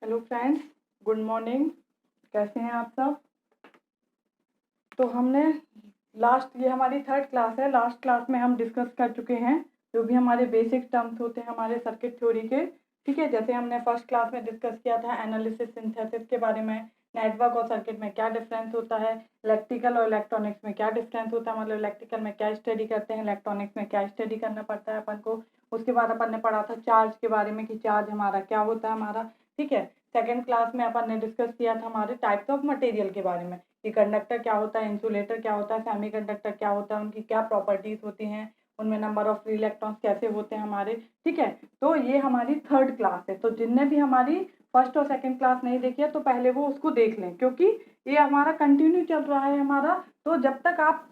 Hello friends, good morning. कैसे हैं आप सब? तो हमने ये हमारी थर्ड क्लास है। लास्ट क्लास में हम डिस्कस कर चुके हैं जो भी हमारे बेसिक टर्म्स होते हैं हमारे सर्किट थ्योरी के। ठीक है, जैसे हमने फर्स्ट क्लास में डिस्कस किया था एनालिसिस सिंथेसिस के बारे में, नेटवर्क और सर्किट में क्या डिफरेंस होता है, इलेक्ट्रिकल और इलेक्ट्रॉनिक्स में क्या डिफरेंस होता है, मतलब इलेक्ट्रिकल में क्या स्टडी करते हैं, इलेक्ट्रॉनिक्स में क्या स्टडी करना पड़ता है अपन को। उसके बाद अपन ने पढ़ा था चार्ज के बारे में कि चार्ज हमारा क्या होता है हमारा। ठीक है, सेकेंड क्लास में अपन ने डिस्कस किया था हमारे टाइप्स ऑफ मटेरियल के बारे में कि कंडक्टर क्या होता है, इंसुलेटर क्या होता है, सेमीकंडक्टर क्या होता है, उनकी क्या प्रॉपर्टीज होती हैं, उनमें नंबर ऑफ फ्री इलेक्ट्रॉन्स कैसे होते हैं हमारे। ठीक है, तो ये हमारी थर्ड क्लास है। तो जिनने भी हमारी फर्स्ट और सेकंड क्लास नहीं देखी है तो पहले वो उसको देख लें, क्योंकि ये हमारा कंटिन्यू चल रहा है हमारा। तो जब तक आप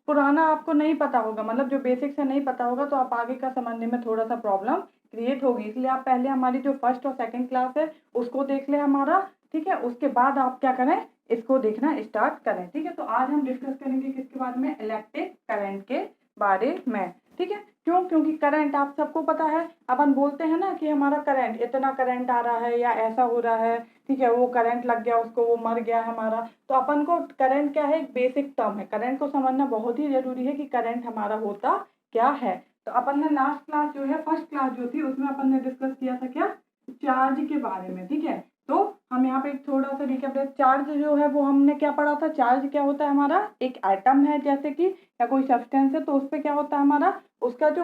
पुराना आपको नहीं पता होगा, मतलब जो बेसिक से नहीं पता होगा, तो आप आगे का समझने में थोड़ा सा प्रॉब्लम क्रिएट होगी। इसलिए आप पहले हमारी जो फर्स्ट और सेकंड क्लास है उसको देख ले हमारा। ठीक है, उसके बाद आप क्या करें, इसको देखना स्टार्ट करें। ठीक है, तो आज हम डिस्कस करेंगे किसके बारे में, इलेक्ट्रिक करंट के बारे में। ठीक है, क्यों? क्योंकि करंट आप सबको पता है, अपन बोलते हैं ना कि हमारा करंट, इतना करंट आ रहा है या ऐसा हो रहा है। ठीक है, वो करंट लग गया उसको, वो मर गया हमारा। तो अपन को करंट क्या है, एक बेसिक टर्म है। करंट को समझना बहुत ही जरूरी है कि करंट हमारा होता क्या है। तो अपन ने लास्ट क्लास जो है, फर्स्ट क्लास जो थी, उसमें अपन ने डिस्कस किया था क्या, चार्ज के बारे में। ठीक है, तो हम यहाँ पे थोड़ा सा रिकैप दें। चार्ज जो है वो हमने क्या पढ़ा था, चार्ज क्या होता है हमारा, एक एटम है जैसे कि, या कोई सब्सटेंस है, तो उस पर क्या होता है हमारा, उसका जो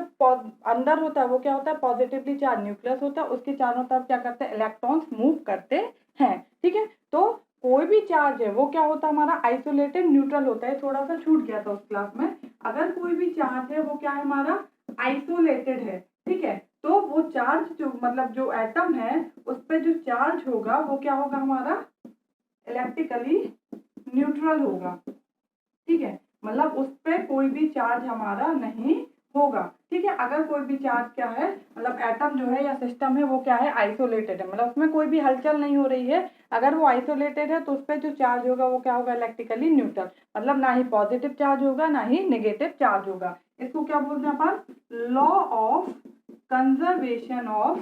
अंदर होता है वो क्या होता है, पॉजिटिवली चार्ज न्यूक्लियस होता है, उसके चारों तरफ क्या करते हैं, इलेक्ट्रॉन्स मूव करते हैं। ठीक है, तो कोई भी चार्ज है वो क्या होता है हमारा, आइसोलेटेड न्यूट्रल होता है। थोड़ा सा छूट गया था उस क्लास में। अगर कोई भी चार्ज है वो क्या है हमारा, आइसोलेटेड है। ठीक है, तो वो चार्ज जो, मतलब जो एटम है उस पर जो चार्ज होगा वो क्या होगा हमारा, इलेक्ट्रिकली न्यूट्रल होगा। ठीक है, मतलब उस पर कोई भी चार्ज हमारा नहीं होगा। ठीक है, अगर कोई भी चार्ज क्या है, मतलब एटम जो है या सिस्टम है वो क्या है, आइसोलेटेड है, मतलब उसमें कोई भी हलचल नहीं हो रही है। अगर वो आइसोलेटेड है तो उस पर जो चार्ज होगा वो क्या होगा, इलेक्ट्रिकली न्यूट्रल, मतलब ना ही पॉजिटिव चार्ज होगा ना ही नेगेटिव चार्ज होगा। इसको क्या बोलते हैं अपन, law of conservation of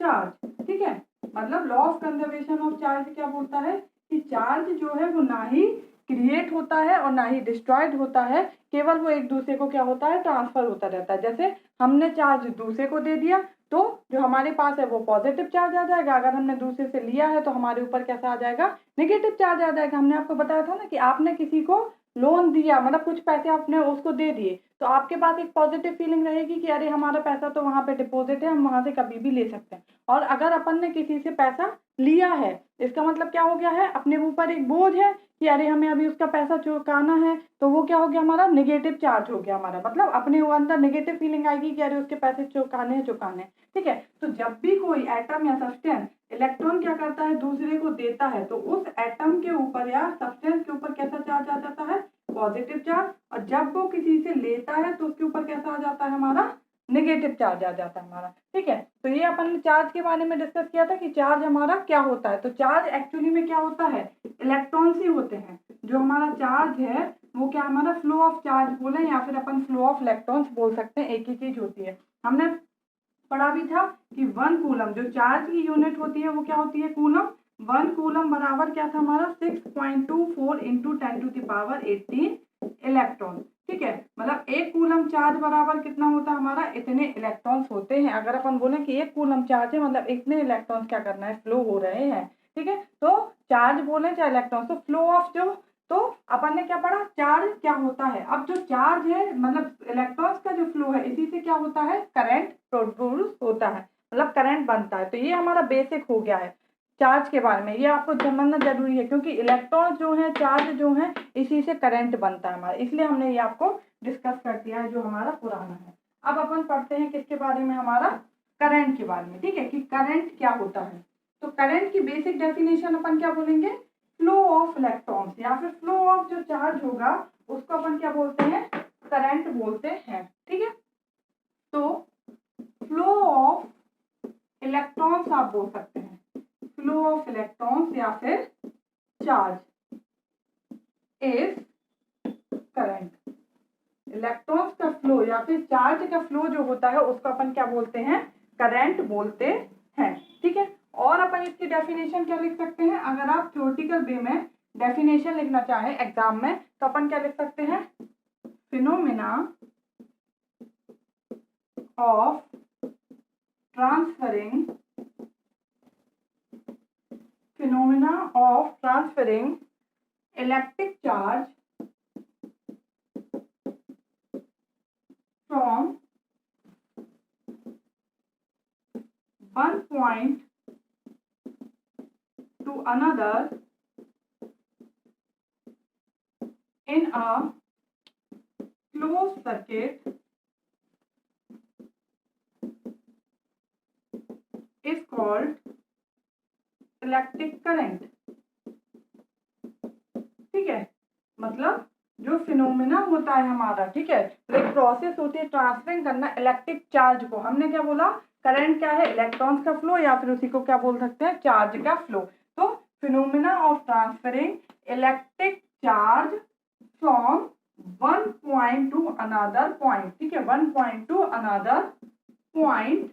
charge. ठीक है, मतलब law of conservation of charge क्या बोलता है कि चार्ज जो है वो ना ही क्रिएट होता है और ना ही डिस्ट्रॉयड होता है, केवल वो एक दूसरे को क्या होता है, ट्रांसफर होता रहता है। जैसे हमने चार्ज दूसरे को दे दिया तो जो हमारे पास है वो पॉजिटिव चार्ज आ जाएगा, अगर हमने दूसरे से लिया है तो हमारे ऊपर कैसा आ जाएगा, नेगेटिव चार्ज आ जाएगा। हमने आपको बताया था ना कि आपने किसी को लोन दिया, मतलब कुछ पैसे आपने उसको दे दिए, तो आपके पास एक पॉजिटिव फीलिंग रहेगी कि अरे हमारा पैसा तो वहां पे डिपॉजिट है, हम वहां से कभी भी ले सकते हैं। और अगर अपन ने किसी से पैसा लिया है, इसका मतलब क्या हो गया है, अपने ऊपर एक बोझ है कि अरे हमें अभी उसका पैसा चुकाना है, तो वो क्या हो गया हमारा, नेगेटिव चार्ज हो गया हमारा, मतलब अपने अंदर नेगेटिव फीलिंग आएगी कि अरे उसके पैसे चुकाने हैं चुकाने। ठीक है, तो जब भी कोई एटम या सब्सटेंस इलेक्ट्रॉन क्या करता है, दूसरे को देता है, तो उस एटम के ऊपर या सब्सटेंस के ऊपर कैसा चार्ज आ जाता है, पॉजिटिव चार्ज। और जब वो किसी से लेता है तो उसके ऊपर कैसा आ जाता है हमारा, नेगेटिव चार्ज आ जाता है हमारा। ठीक है, तो ये अपन ने चार्ज के बारे में डिस्कस किया था कि चार्ज हमारा क्या होता है। तो चार्ज एक्चुअली में क्या होता है, इलेक्ट्रॉन्स ही होते हैं। जो हमारा चार्ज है वो क्या हमारा, फ्लो ऑफ चार्ज बोले या फिर अपन फ्लो ऑफ इलेक्ट्रॉन्स बोल सकते हैं, एक ही चीज होती है। हमने पढ़ा भी था कि 1 कूलम जो चार्ज की यूनिट होती है वो क्या होती है, कूलम। 1 कूलम बराबर क्या था हमारा, 6.24 इंटू 10⁻18 इलेक्ट्रॉन। ठीक है, मतलब 1 कूलम चार्ज बराबर कितना होता है हमारा, इतने इलेक्ट्रॉन्स होते हैं। अगर अपन बोले कि 1 कूलम चार्ज है मतलब इतने इलेक्ट्रॉन्स क्या करना है, फ्लो हो रहे हैं। ठीक है, तो चार्ज बोले चाहे इलेक्ट्रॉन, तो फ्लो ऑफ जो, तो अपन ने क्या पढ़ा, चार्ज क्या होता है। अब जो चार्ज है मतलब इलेक्ट्रॉन्स का जो फ्लो है, इसी से क्या होता है, करंट प्रोड्यूस होता है, मतलब करंट बनता है। तो ये हमारा बेसिक हो गया है चार्ज के बारे में, ये आपको समझना जरूरी है, क्योंकि इलेक्ट्रॉन जो है, चार्ज जो है, इसी से करंट बनता है हमारा, इसलिए हमने ये आपको डिस्कस कर दिया है जो हमारा पुराना है। अब अपन पढ़ते हैं किसके बारे में, हमारा करंट के बारे में। ठीक है, कि करंट क्या होता है। तो करंट की बेसिक डेफिनेशन अपन क्या बोलेंगे, फ्लो ऑफ इलेक्ट्रॉन्स या फिर फ्लो ऑफ जो चार्ज होगा उसको अपन क्या बोलते हैं, करंट बोलते हैं। ठीक है, तो फ्लो ऑफ इलेक्ट्रॉन्स आप बोल सकते हैं, फ्लो ऑफ इलेक्ट्रॉन्स या फिर चार्ज इज करंट। इलेक्ट्रॉन्स का फ्लो या फिर चार्ज का फ्लो जो होता है उसको अपन क्या बोलते हैं, करंट बोलते हैं। ठीक है, और अपन इसकी डेफिनेशन क्या लिख सकते हैं, अगर आप थ्योरेटिकल वे में डेफिनेशन लिखना चाहें एग्जाम में तो अपन क्या लिख सकते हैं, phenomena of transferring electric charge from one point to another in a closed circuit is called electric current. ठीक है, मतलब जो फिनोमिना होता है हमारा, ठीक है, तो एक प्रोसेस होती है ट्रांसफरिंग करना इलेक्ट्रिक चार्ज को। हमने क्या बोला, करंट क्या है, इलेक्ट्रॉन्स का फ्लो, या फिर उसी को क्या बोल सकते हैं, चार्ज का फ्लो। तो phenomena of transferring electric charge from one point to another point. ठीक है, one point to another point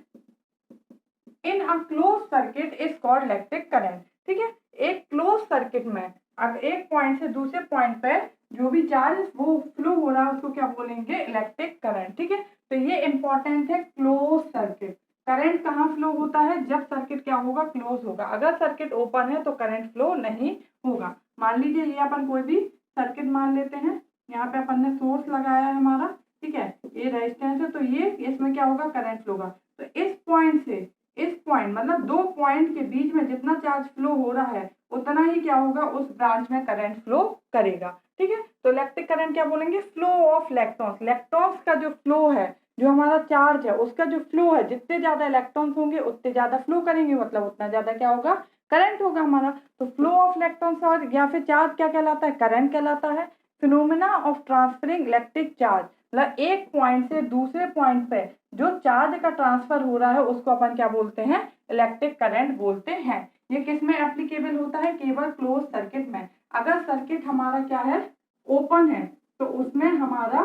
in a close circuit is called electric current. ठीक है, एक क्लोज सर्किट में अब एक पॉइंट से दूसरे पॉइंट पे जो भी चार्ज वो फ्लो हो रहा है उसको क्या बोलेंगे, इलेक्ट्रिक करंट। ठीक है, तो ये इंपॉर्टेंट है, क्लोज सर्किट। करंट कहाँ फ्लो होता है, जब सर्किट क्या होगा, क्लोज होगा। अगर सर्किट ओपन है तो करंट फ्लो नहीं होगा। मान लीजिए ये अपन कोई भी सर्किट मान लेते हैं, यहाँ पे अपन ने सोर्स लगाया है हमारा, ठीक है, ये रेजिस्टेंस है, तो ये इसमें क्या होगा, करंट फ्लो होगा। तो इस पॉइंट से इस पॉइंट मतलब दो पॉइंट के बीच में जितना चार्ज फ्लो हो रहा है उतना ही क्या होगा, उस ब्रांच में करंट फ्लो करेगा। ठीक है, तो इलेक्ट्रिक करंट क्या बोलेंगे, फ्लो ऑफ इलेक्ट्रॉन्स। इलेक्ट्रॉन्स का जो फ्लो है, जो हमारा चार्ज है उसका जो फ्लो है, जितने ज्यादा इलेक्ट्रॉन्स होंगे उतने ज्यादा फ्लो करेंगे, मतलब उतना ज्यादा क्या होगा, करंट होगा हमारा। तो फ्लो ऑफ इलेक्ट्रॉन्स और या फिर चार्ज क्या कहलाता है, करंट कहलाता है। Phenomena of transferring electric charge, मतलब एक पॉइंट से दूसरे पॉइंट पे जो चार्ज का ट्रांसफर हो रहा है उसको अपन क्या बोलते हैं, इलेक्ट्रिक करंट बोलते हैं। ये किस में एप्लीकेबल होता है, केवल क्लोज सर्किट में। अगर सर्किट हमारा क्या है, ओपन है, तो उसमें हमारा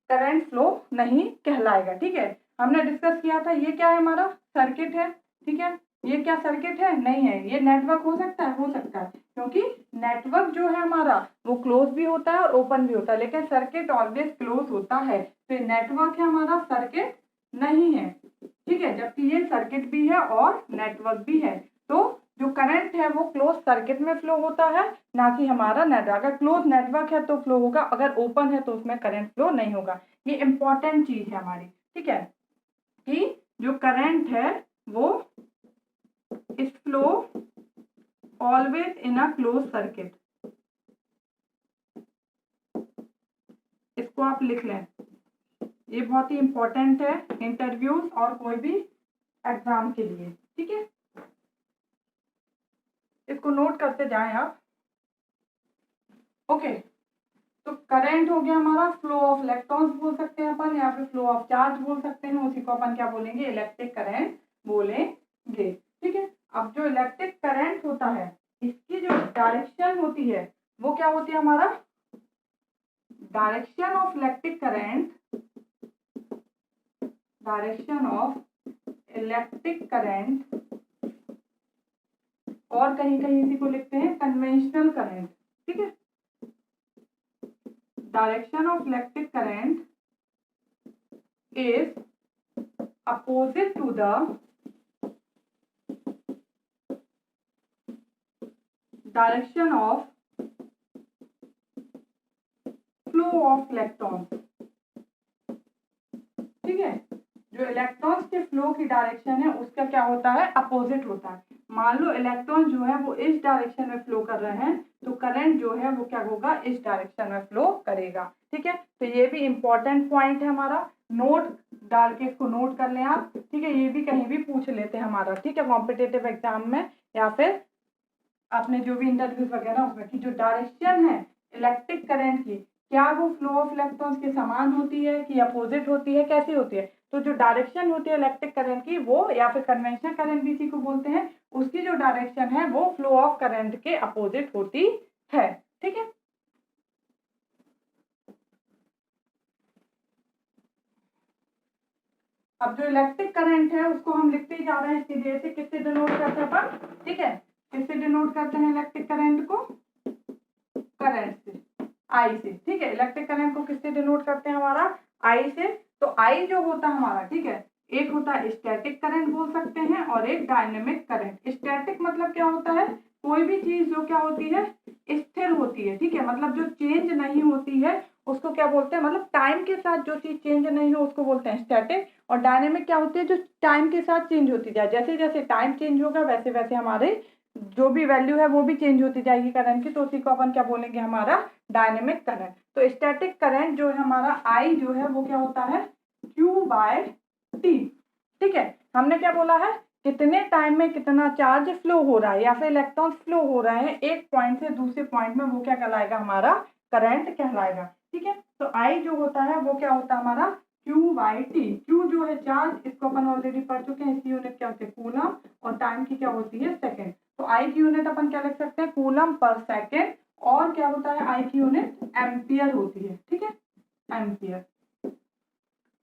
करंट फ्लो नहीं कहलाएगा। ठीक है, हमने डिस्कस किया था ये क्या है, हमारा सर्किट है। ठीक है, ये क्या सर्किट है, नहीं है, ये नेटवर्क हो सकता है, हो सकता है, क्योंकि नेटवर्क जो है हमारा वो क्लोज भी होता है और ओपन भी होता है, लेकिन सर्किट ऑलवेज क्लोज होता है। तो नेटवर्क है हमारा, सर्किट नहीं है। ठीक है, जबकि ये सर्किट भी है और नेटवर्क भी है। तो जो करंट है वो क्लोज सर्किट में फ्लो होता है, ना कि हमारा नेटवर्क। अगर क्लोज नेटवर्क है तो फ्लो होगा, अगर ओपन है तो उसमें करंट फ्लो नहीं होगा। ये इंपॉर्टेंट चीज है हमारी। ठीक है, कि जो करंट है वो is flow always in a close circuit. इसको आप लिख लें, ये बहुत ही इंपॉर्टेंट है इंटरव्यूज और कोई भी एग्जाम के लिए। ठीक है, इसको नोट करते जाएं आप। ओके, तो करंट हो गया हमारा, फ्लो ऑफ इलेक्ट्रॉन्स बोल सकते हैं अपन, या फिर फ्लो ऑफ चार्ज बोल सकते हैं, उसी को अपन क्या बोलेंगे, इलेक्ट्रिक करंट बोलेंगे। ठीक है, अब जो इलेक्ट्रिक करंट होता है इसकी जो डायरेक्शन होती है वो क्या होती है, हमारा direction of electric current, direction of electric current, और कहीं कहीं इसी को लिखते हैं कन्वेंशनल करंट। ठीक है, direction of electric current is opposite to the direction of flow of electrons। ठीक है, जो इलेक्ट्रॉन्स के फ्लो की डायरेक्शन है उसका क्या होता है, अपोजिट होता है। मान लो इलेक्ट्रॉन जो है वो इस डायरेक्शन में फ्लो कर रहे हैं, तो करंट जो है वो क्या होगा, इस डायरेक्शन में फ्लो करेगा। ठीक है, तो ये भी इंपॉर्टेंट पॉइंट है हमारा, नोट डाल के इसको नोट कर लें आप। ठीक है, ये भी कहीं भी पूछ लेते हैं हमारा, ठीक है, कॉम्पिटेटिव एग्जाम में या फिर आपने जो भी इंटरव्यूज वगैरह उसमें, की जो डायरेक्शन है इलेक्ट्रिक करंट की, क्या वो फ्लो ऑफ इलेक्ट्रॉन्स के समान होती है कि अपोजिट होती है, कैसी होती है। तो जो डायरेक्शन होती है इलेक्ट्रिक करंट की वो, या फिर कन्वेंशनल करंट भी इसी को बोलते हैं, उसकी जो डायरेक्शन है वो फ्लो ऑफ करंट के अपोजिट होती है। ठीक है, अब जो इलेक्ट्रिक करंट है उसको हम लिखते ही जा रहे हैं इसकी जैसे, किससे डिनोट करते हैं अपन, ठीक है। किससे डिनोट करते हैं इलेक्ट्रिक करंट को? करंट से, आई से, ठीक है। इलेक्ट्रिक करंट को किससे डिनोट करते हैं? हमारा आई से। तो आई जो होता है हमारा, ठीक है, एक होता है स्टैटिक करंट बोल सकते हैं और एक डायनेमिक करंट। स्टैटिक मतलब क्या होता है? कोई भी चीज जो क्या होती है, स्थिर होती है, ठीक है, मतलब जो चेंज नहीं होती है उसको क्या बोलते हैं, मतलब टाइम के साथ जो चीज चेंज नहीं हो उसको बोलते हैं स्टैटिक। और डायनेमिक क्या होती है? जो टाइम के साथ चेंज होती जाए, जैसे जैसे टाइम चेंज होगा वैसे वैसे हमारे जो भी वैल्यू है वो भी चेंज होती जाएगी करंट की, तो उसी को अपन क्या बोलेंगे? हमारा डायनेमिक करंट। तो स्टैटिक करंट जो है हमारा आई जो है वो क्या होता है? Q बाय टी, ठीक है। हमने क्या बोला है? कितने टाइम में कितना चार्ज फ्लो हो रहा है या फिर इलेक्ट्रॉन फ्लो हो रहा है एक पॉइंट से दूसरे पॉइंट में, वो क्या कहलाएगा? हमारा करंट कहलाएगा, ठीक है। तो आई जो होता है वो क्या होता है? हमारा Q बाई टी। Q जो है चार्ज, इसको अपन ऑलरेडी पढ़ चुके हैं, इसकी यूनिट क्या होती है? कूलम। और टाइम की क्या होती है? सेकेंड। तो आई की यूनिट अपन क्या लिख सकते हैं? Coulomb per second. और क्या होता है? आई की यूनिट एम्पियर होती है, ठीक है, एम्पियर,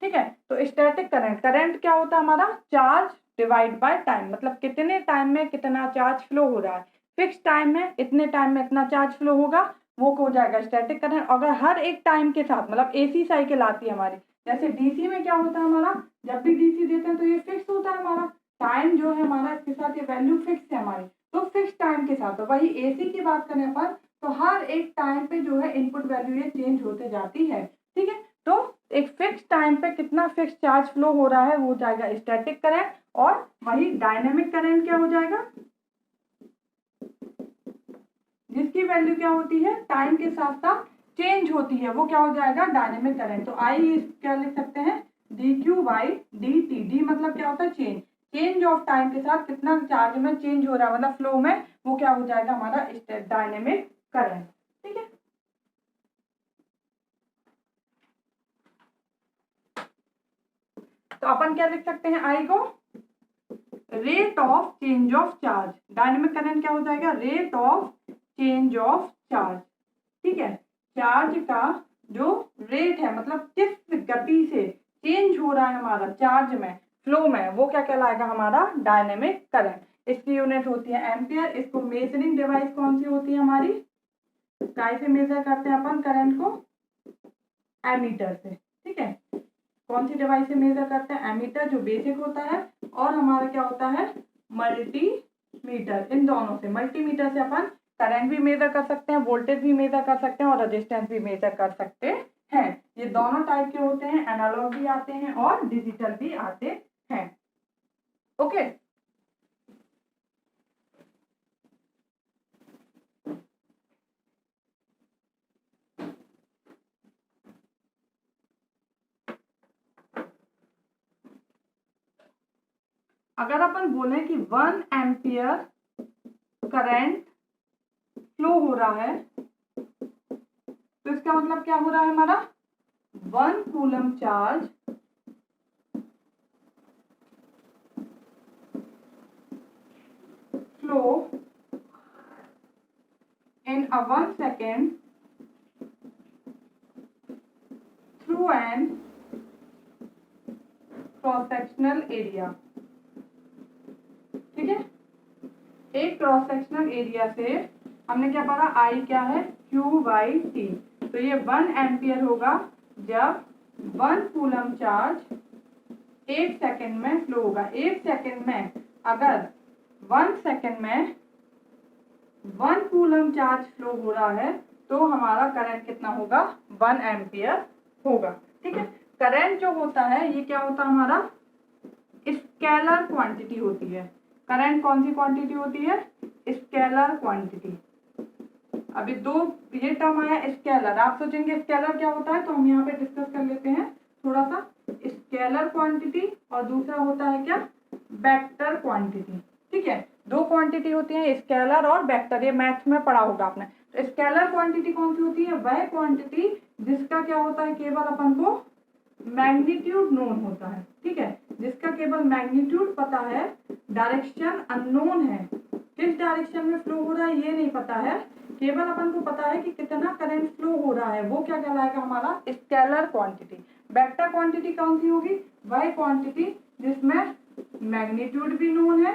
ठीक है। तो स्टैटिक करंट, करंट क्या होता है हमारा? चार्ज डिवाइड बाय टाइम, मतलब कितने टाइम में कितना चार्ज फ्लो हो रहा है, फिक्स टाइम है, इतने टाइम में इतना चार्ज फ्लो होगा, वो हो जाएगा स्टैटिक करंट। अगर हर एक टाइम के साथ, मतलब एसी साइकिल आती है हमारी, जैसे डीसी में क्या होता है हमारा? जब भी डीसी देते हैं तो ये फिक्स होता है हमारा टाइम जो है हमारा, इसके साथ ये वैल्यू फिक्स है हमारी, तो फिक्स टाइम के साथ। तो वही एसी की बात करें अपन, तो हर एक टाइम पे जो है इनपुट वैल्यू ये चेंज होते जाती है, ठीक है। तो एक फिक्स टाइम पे कितना फिक्स चार्ज फ्लो हो रहा है वो हो जाएगा स्टैटिक करंट। और वही डायनेमिक करंट क्या हो जाएगा? जिसकी वैल्यू क्या होती है? टाइम के साथ साथ चेंज होती है, वो क्या हो जाएगा? Dynamic current. तो आई क्या लिख सकते हैं? D Q by D T. D मतलब क्या होता है? चेंज, चेंज ऑफ टाइम के साथ कितना चार्ज में चेंज हो रहा है, मतलब फ्लो में, वो क्या हो जाएगा? हमारा डायनेमिक करंट, ठीक है। तो अपन क्या लिख सकते हैं? आई को rate of change of charge. Dynamic current क्या हो जाएगा? Rate of change of charge, ठीक है। चार्ज का जो रेट है, मतलब किस गति से चेंज हो रहा है हमारा चार्ज में, फ्लो में, वो क्या कहलाएगा? हमारा डायनेमिक करंट। इसकी यूनिट होती है एम्पियर। इसको मेजरिंग डिवाइस कौन सी होती है हमारी? काय से मेजर करते हैं अपन करंट को? एमीटर से, ठीक है। कौन सी डिवाइस से मेजर करते हैं? एमीटर जो बेसिक होता है, और हमारा क्या होता है? मल्टीमीटर। इन दोनों से, मल्टीमीटर से अपन करंट भी मेजर कर सकते हैं, वोल्टेज भी मेजर कर सकते हैं और रेजिस्टेंस भी मेजर कर सकते हैं। ये दोनों टाइप के होते हैं, एनालॉग भी आते हैं और डिजिटल भी आते हैं, ओके। अगर अपन बोले कि 1 एम्पियर करंट फ्लो हो रहा है, तो इसका मतलब क्या हो रहा है हमारा? 1 coulomb charge flow in a 1 second through an cross sectional area, ठीक है। एक क्रॉस सेक्शनल एरिया से हमने क्या पढ़ा? आई क्या है? Q by T. तो ये 1 एम्पियर होगा जब 1 कूलम चार्ज 1 सेकेंड में फ्लो होगा। 1 सेकेंड में अगर 1 सेकेंड में 1 कूलम चार्ज फ्लो हो रहा है तो हमारा करंट कितना होगा? 1 एम्पियर होगा, ठीक है। करंट जो होता है ये क्या होता है हमारा? स्केलर क्वांटिटी होती है। करंट कौन सी क्वांटिटी होती है? Scalar quantity. अभी दो ये टर्म आया स्केलर, आप सोचेंगे स्केलर क्या होता है, तो हम यहाँ पे डिस्कस कर लेते हैं थोड़ा सा। स्केलर क्वांटिटी और दूसरा होता है क्या? वेक्टर क्वांटिटी, ठीक है। दो क्वांटिटी होती है, स्केलर और वेक्टर, ये मैथ्स में पढ़ा होगा आपने। तो स्केलर क्वांटिटी कौन सी होती है? वह क्वांटिटी जिसका क्या होता है? केवल अपन को मैग्नीट्यूड नोन होता है, ठीक है। जिसका केवल मैग्नीट्यूड पता है, डायरेक्शन अननोन है, किस डायरेक्शन में फ्लो हो रहा है ये नहीं पता है, केवल अपन को पता है कि कितना करंट फ्लो हो रहा है, वो क्या कहलाएगा? हमारा स्केलर क्वांटिटी। वेक्टर क्वांटिटी कौन सी होगी? वह क्वांटिटी जिसमें मैग्नीट्यूड भी नोन है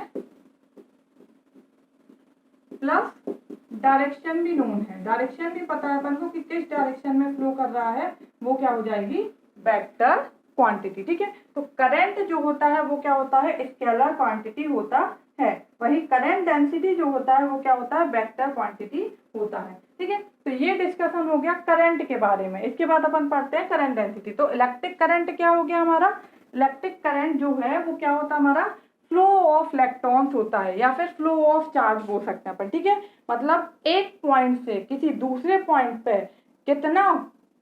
प्लस डायरेक्शन भी नोन है, डायरेक्शन भी पता है अपन को कि किस डायरेक्शन में फ्लो कर रहा है, वो क्या हो जाएगी वेक्टर क्वांटिटी। ठीक है, तो करंट जो होता है वो क्या होता है स्केलर क्वांटिटी होता है, वही करंट डेंसिटी जो होता है वो क्या होता है वेक्टर क्वांटिटी होता है। ठीक है, तो ये डिस्कशन हो गया करंट के बारे में। इसके बाद अपन पढ़ते हैं करंट डेंसिटी। तो इलेक्ट्रिक करंट क्या हो गया हमारा, इलेक्ट्रिक करंट जो है वो क्या होता है हमारा फ्लो ऑफ इलेक्ट्रॉन्स होता है या फिर फ्लो ऑफ चार्ज बोल सकते हैं अपन। ठीक है, मतलब एक पॉइंट से किसी दूसरे पॉइंट पे कितना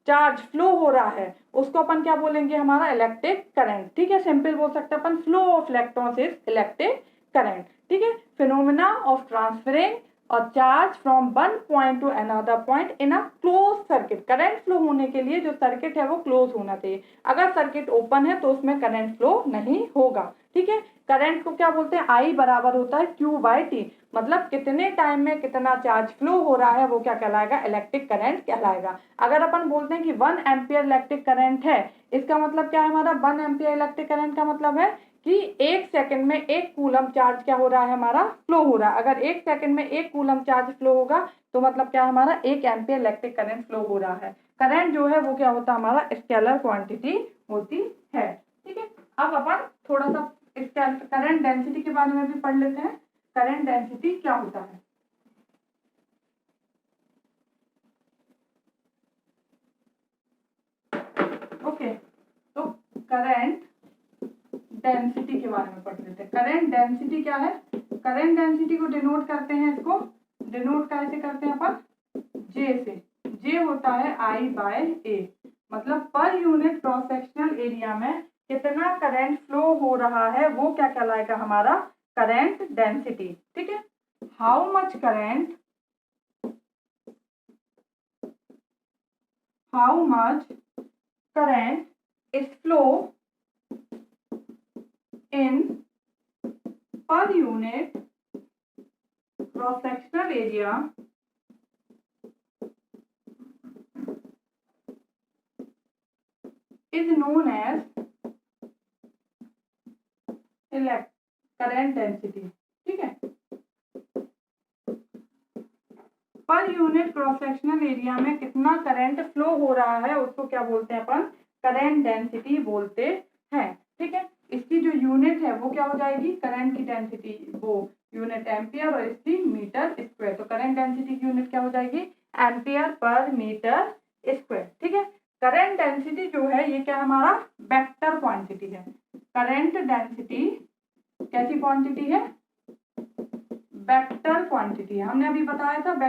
चार्ज फ्लो हो रहा है उसको अपन क्या बोलेंगे हमारा इलेक्ट्रिक करंट। ठीक है, सिंपल बोल सकते हैं अपन flow of electrons is electric current. ठीक है, फिनोमेना ऑफ ट्रांसफरिंग और charge from one point to another point in a close circuit. Current flow होने के लिए जो सर्किट है वो क्लोज होना चाहिए, अगर सर्किट ओपन है तो उसमें करंट फ्लो नहीं होगा। ठीक है, करंट को क्या बोलते हैं I बराबर होता है Q/T, मतलब कितने टाइम में कितना चार्ज फ्लो हो रहा है वो क्या कहलाएगा इलेक्ट्रिक करंट कहलाएगा। अगर अपन बोलते हैं कि 1 एम्पियर इलेक्ट्रिक करंट है, इसका मतलब क्या है हमारा 1 एम्पियर इलेक्ट्रिक करंट का मतलब है कि 1 सेकंड में 1 कूलम चार्ज क्या हो रहा है हमारा फ्लो हो रहा है। अगर 1 सेकंड में 1 कूलम चार्ज फ्लो होगा तो मतलब क्या हमारा 1 एम्पियर इलेक्ट्रिक करंट फ्लो हो रहा है। करंट जो है वो क्या होता है हमारा स्केलर क्वांटिटी होती है। ठीक है, अब अपन थोड़ा सा करंट डेंसिटी के बारे में भी पढ़ लेते हैं। करंट डेंसिटी क्या होता है, ओके, तो करंट डेंसिटी के बारे में पढ़ लेते हैं। करंट डेंसिटी क्या है, करंट डेंसिटी को डिनोट करते हैं, इसको डिनोट कैसे करते हैं अपन J से। J होता है I/A, मतलब per unit cross sectional area में कितना करंट फ्लो हो रहा है वो क्या कहलाएगा हमारा करंट डेंसिटी। ठीक है, how much current is flow in per unit cross sectional area is known as current density. ठीक है, per unit cross sectional area में कितना करंट फ्लो हो रहा है उसको क्या बोलते हैं अपन करंट डेंसिटी बोलते हैं। ठीक है, इसकी जो यूनिट है वो क्या हो जाएगी करंट की डेंसिटी, वो यूनिट एम्पियर और इसकी मीटर स्क्वायर। तो करंट डेंसिटी की यूनिट क्या हो जाएगी एम्पियर पर मीटर स्क्वायर। ठीक है, करंट डेंसिटी जो है ये क्या हमारा वेक्टर क्वांटिटी है। करंट डेंसिटी कैसी क्वांटिटी है वेक्टर क्वांटिटी है, हमने अभी बताया था।